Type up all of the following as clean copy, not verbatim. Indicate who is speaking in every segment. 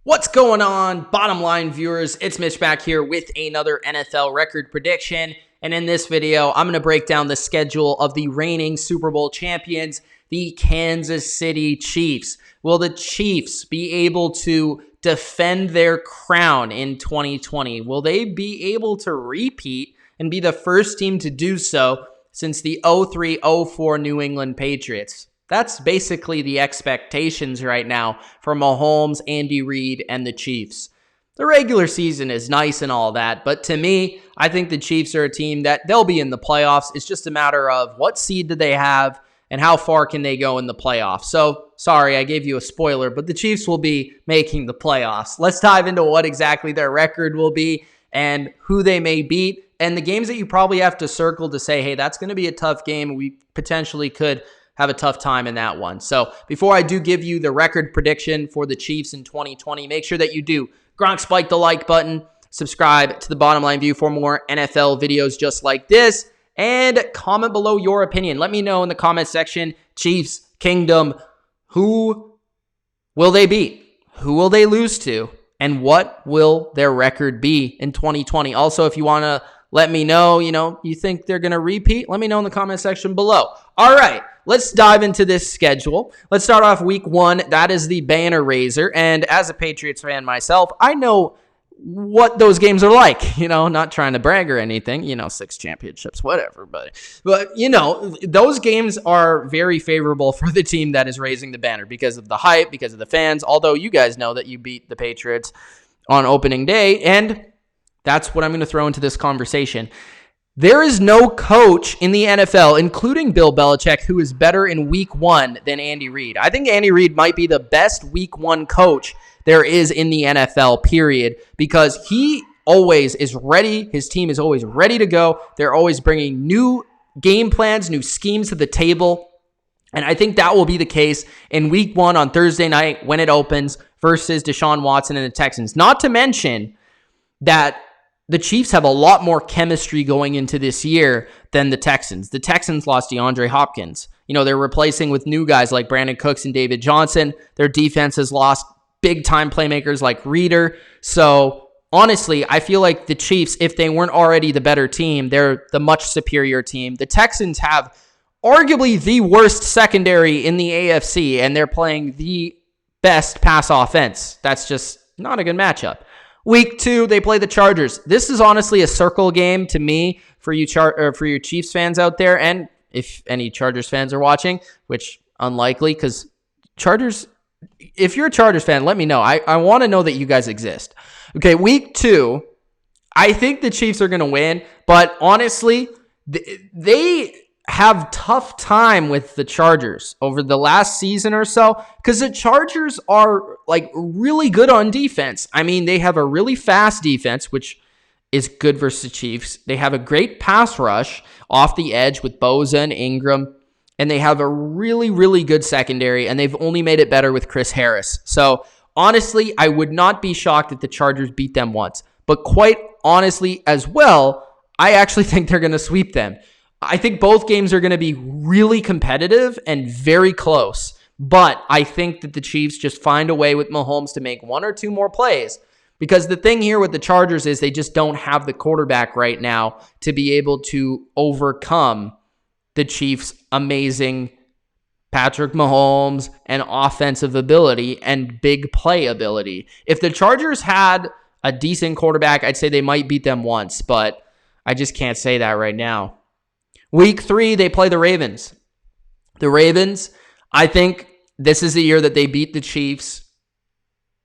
Speaker 1: What's going on, bottom line viewers? It's Mitch back here with another NFL record prediction. And in this video, I'm going to break down the schedule of the reigning Super Bowl champions, the Kansas City Chiefs. Will the Chiefs be able to defend their crown in 2020? Will they be able to repeat and be the first team to do so since the 03-04 New England Patriots? That's basically the expectations right now for Mahomes, Andy Reid, and the Chiefs. The regular season is nice and all that, but to me, I think the Chiefs are a team that they'll be in the playoffs. It's just a matter of what seed do they have and how far can they go in the playoffs. So, sorry, I gave you a spoiler, but the Chiefs will be making the playoffs. Let's dive into what exactly their record will be and who they may beat, and the games that you probably have to circle to say, hey, that's going to be a tough game. We potentially could have a tough time in that one. So before I do give you the record prediction for the Chiefs in 2020, make sure that you do Gronk spike the like button, subscribe to the Bottom Line View for more NFL videos just like this, and comment below your opinion. Let me know in the comment section, Chiefs, Kingdom, who will they beat? Who will they lose to? And what will their record be in 2020? Also, if you want to let me know, you think they're going to repeat, let me know in the comment section below. All right, let's dive into this schedule. Let's start off week 1. That is the banner raiser. And as a Patriots fan myself, I know what those games are like. Not trying to brag or anything, 6 championships, whatever. But those games are very favorable for the team that is raising the banner because of the hype, because of the fans. Although you guys know that you beat the Patriots on opening day, and that's what I'm going to throw into this conversation. There is no coach in the NFL, including Bill Belichick, who is better in week 1 than Andy Reid. I think Andy Reid might be the best week 1 coach there is in the NFL, period, because he always is ready. His team is always ready to go. They're always bringing new game plans, new schemes to the table. And I think that will be the case in week 1 on Thursday night when it opens versus Deshaun Watson and the Texans. Not to mention that the Chiefs have a lot more chemistry going into this year than the Texans. The Texans lost DeAndre Hopkins. They're replacing with new guys like Brandon Cooks and David Johnson. Their defense has lost big-time playmakers like Reeder. So, honestly, I feel like the Chiefs, if they weren't already the better team, they're the much superior team. The Texans have arguably the worst secondary in the AFC, and they're playing the best pass offense. That's just not a good matchup. Week 2, they play the Chargers. This is honestly a circle game to me for you for your Chiefs fans out there, and if any Chargers fans are watching, which unlikely because Chargers, if you're a Chargers fan, let me know. I want to know that you guys exist. Okay, week 2, I think the Chiefs are going to win, but honestly, they have tough time with the Chargers over the last season or so because the Chargers are really good on defense. I mean, they have a really fast defense, which is good versus the Chiefs. They have a great pass rush off the edge with Bosa and Ingram, and they have a really, really good secondary, and they've only made it better with Chris Harris. So honestly, I would not be shocked if the Chargers beat them once, but quite honestly as well, I actually think they're going to sweep them. I think both games are going to be really competitive and very close, but I think that the Chiefs just find a way with Mahomes to make 1 or 2 more plays, because the thing here with the Chargers is they just don't have the quarterback right now to be able to overcome the Chiefs' amazing Patrick Mahomes and offensive ability and big play ability. If the Chargers had a decent quarterback, I'd say they might beat them once, but I just can't say that right now. Week 3, they play the Ravens. The Ravens, I think this is the year that they beat the Chiefs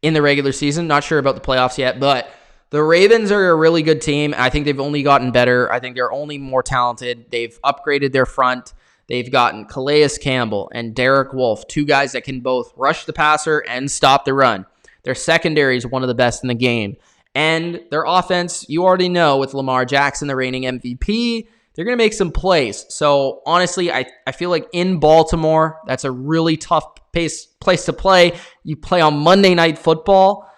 Speaker 1: in the regular season. Not sure about the playoffs yet, but the Ravens are a really good team. I think they've only gotten better. I think they're only more talented. They've upgraded their front. They've gotten Calais Campbell and Derek Wolfe, 2 guys that can both rush the passer and stop the run. Their secondary is one of the best in the game. And their offense, you already know, with Lamar Jackson, the reigning MVP, they're going to make some plays. So, honestly, I feel like in Baltimore, that's a really tough place to play. You play on Monday Night Football.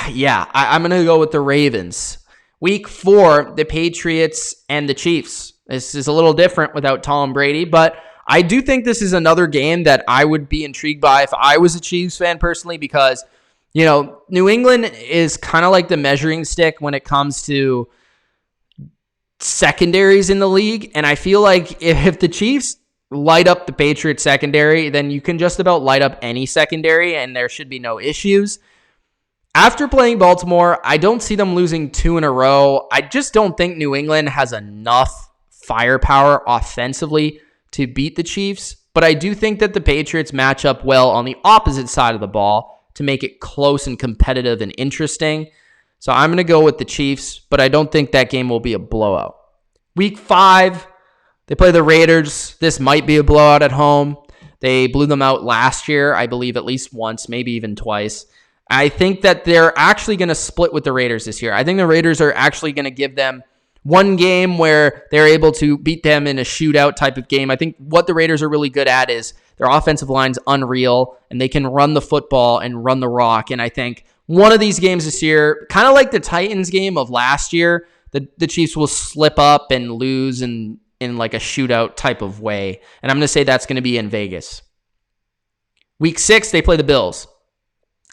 Speaker 1: Yeah, I'm going to go with the Ravens. Week 4, the Patriots and the Chiefs. This is a little different without Tom Brady, but I do think this is another game that I would be intrigued by if I was a Chiefs fan personally, because New England is kind of like the measuring stick when it comes to secondaries in the league. And I feel like if the Chiefs light up the Patriots secondary, then you can just about light up any secondary and there should be no issues. After playing Baltimore, I don't see them losing 2 in a row. I just don't think New England has enough firepower offensively to beat the Chiefs. But I do think that the Patriots match up well on the opposite side of the ball to make it close and competitive and interesting. So I'm going to go with the Chiefs, but I don't think that game will be a blowout. Week 5, they play the Raiders. This might be a blowout at home. They blew them out last year, I believe at least once, maybe even twice. I think that they're actually going to split with the Raiders this year. I think the Raiders are actually going to give them one game where they're able to beat them in a shootout type of game. I think what the Raiders are really good at is their offensive line's unreal, and they can run the football and run the rock. And I think one of these games this year, kind of like the Titans game of last year, the Chiefs will slip up and lose in like a shootout type of way. And I'm going to say that's going to be in Vegas. Week 6, they play the Bills.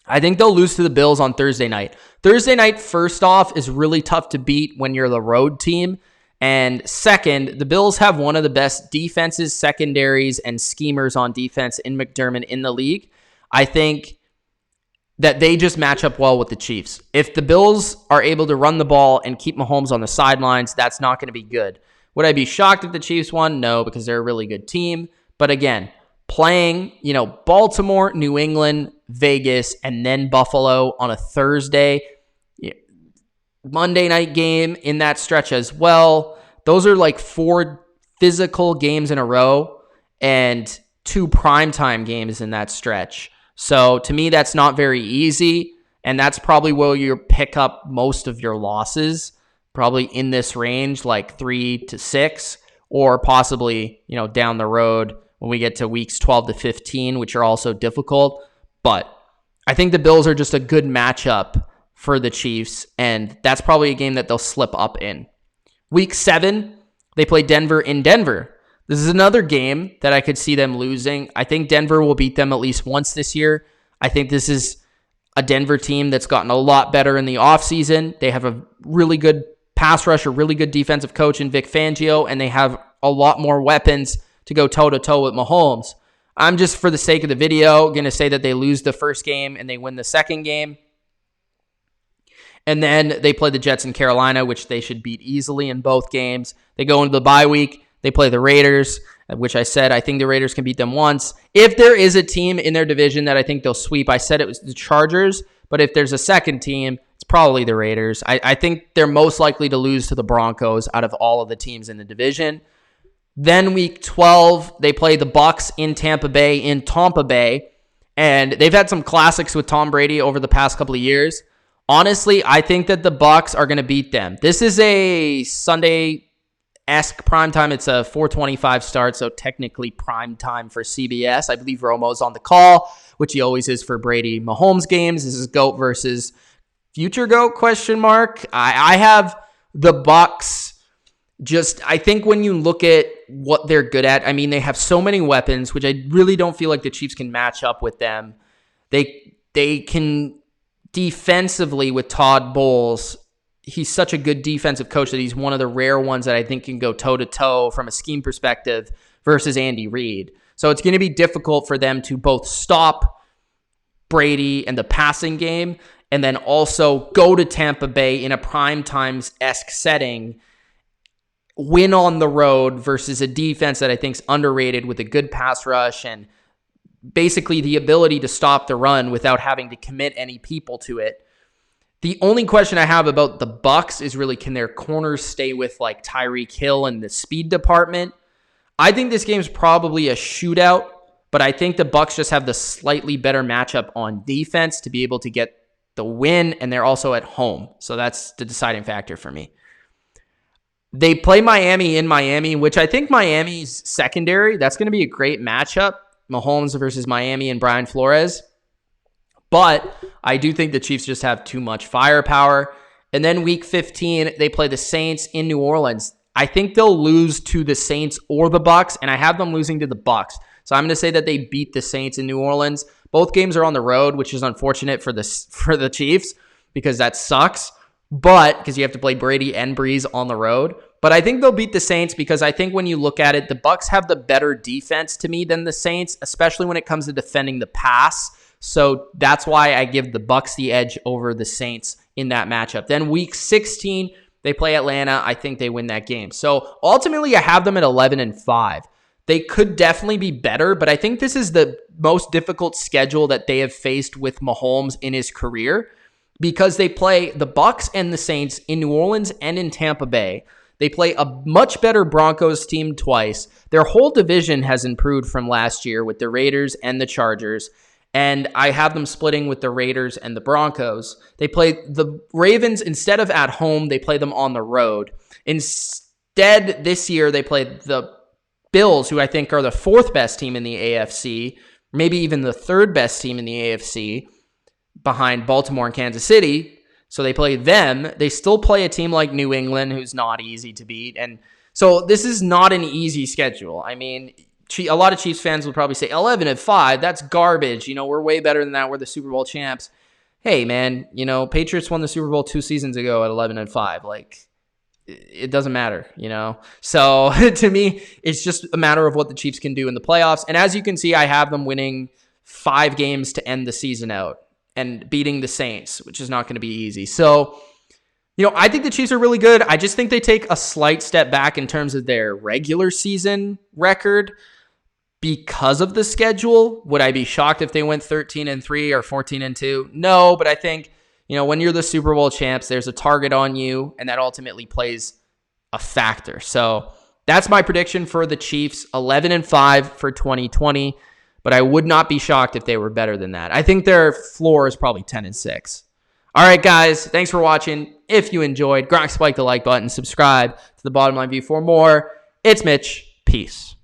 Speaker 1: I think they'll lose to the Bills on Thursday night. Thursday night, first off, is really tough to beat when you're the road team. And second, the Bills have one of the best defenses, secondaries, and schemers on defense in McDermott in the league. I think that they just match up well with the Chiefs. If the Bills are able to run the ball and keep Mahomes on the sidelines, that's not going to be good. Would I be shocked if the Chiefs won? No, because they're a really good team. But again, playing, Baltimore, New England, Vegas, and then Buffalo on a Thursday, Monday night game in that stretch as well. Those are like 4 physical games in a row and 2 primetime games in that stretch. So to me, that's not very easy. And that's probably where you pick up most of your losses, probably in this range, like 3 to 6, or possibly, down the road when we get to weeks 12 to 15, which are also difficult. But I think the Bills are just a good matchup for the Chiefs, and that's probably a game that they'll slip up in. Week 7, they play Denver in Denver. This is another game that I could see them losing. I think Denver will beat them at least once this year. I think this is a Denver team that's gotten a lot better in the offseason. They have a really good pass rush, a really good defensive coach in Vic Fangio, and they have a lot more weapons to go toe-to-toe with Mahomes. I'm just, for the sake of the video, going to say that they lose the first game and they win the second game. And then they play the Jets in Carolina, which they should beat easily in both games. They go into the bye week. They play the Raiders, which I said I think the Raiders can beat them once. If there is a team in their division that I think they'll sweep, I said it was the Chargers. But if there's a second team, it's probably the Raiders. I think they're most likely to lose to the Broncos out of all of the teams in the division. Then week 12, they play the Bucs in Tampa Bay. And they've had some classics with Tom Brady over the past couple of years. Honestly, I think that the Bucs are going to beat them. This is a Sunday-esque primetime. It's a 4:25 start, so technically primetime for CBS. I believe Romo's on the call, which he always is for Brady Mahomes games. This is GOAT versus future GOAT, ? I have the Bucs. I think when you look at what they're good at, they have so many weapons, which I really don't feel like the Chiefs can match up with them. They can defensively with Todd Bowles. He's such a good defensive coach that he's one of the rare ones that I think can go toe-to-toe from a scheme perspective versus Andy Reid. So it's going to be difficult for them to both stop Brady and the passing game and then also go to Tampa Bay in a primetime-esque setting, win on the road versus a defense that I think is underrated with a good pass rush and basically the ability to stop the run without having to commit any people to it. The only question I have about the Bucs is really, can their corners stay with like Tyreek Hill and the speed department? I think this game's probably a shootout, but I think the Bucs just have the slightly better matchup on defense to be able to get the win, and they're also at home. So that's the deciding factor for me. They play Miami in Miami, which I think Miami's secondary, that's going to be a great matchup. Mahomes versus Miami and Brian Flores. But I do think the Chiefs just have too much firepower. And then week 15, they play the Saints in New Orleans. I think they'll lose to the Saints or the Bucs, and I have them losing to the Bucs. So I'm going to say that they beat the Saints in New Orleans. Both games are on the road, which is unfortunate for the Chiefs because that sucks. But because you have to play Brady and Breeze on the road. But I think they'll beat the Saints because I think when you look at it, the Bucs have the better defense to me than the Saints, especially when it comes to defending the pass. So that's why I give the Bucs the edge over the Saints in that matchup. Then week 16, they play Atlanta. I think they win that game. So ultimately, I have them at 11-5. They could definitely be better, but I think this is the most difficult schedule that they have faced with Mahomes in his career because they play the Bucs and the Saints in New Orleans and in Tampa Bay. They play a much better Broncos team twice. Their whole division has improved from last year with the Raiders and the Chargers, and I have them splitting with the Raiders and the Broncos. They play the Ravens instead of at home, they play them on the road. Instead, this year, they play the Bills, who I think are the fourth best team in the AFC, maybe even the third best team in the AFC, behind Baltimore and Kansas City. So they play them. They still play a team like New England, who's not easy to beat. And so this is not an easy schedule. I mean, a lot of Chiefs fans will probably say 11-5, that's garbage. We're way better than that. We're the Super Bowl champs. Hey, man, Patriots won the Super Bowl 2 seasons ago at 11-5. Like, it doesn't matter, So to me, it's just a matter of what the Chiefs can do in the playoffs. And as you can see, I have them winning 5 games to end the season out and beating the Saints, which is not going to be easy. So, I think the Chiefs are really good. I just think they take a slight step back in terms of their regular season record because of the schedule. Would I be shocked if they went 13-3 or 14-2? No, but I think, when you're the Super Bowl champs, there's a target on you, and that ultimately plays a factor. So that's my prediction for the Chiefs, 11-5 for 2020, but I would not be shocked if they were better than that. I think their floor is probably 10-6. All right, guys, thanks for watching. If you enjoyed, spike the like button, subscribe to The Bottom Line View for more. It's Mitch. Peace.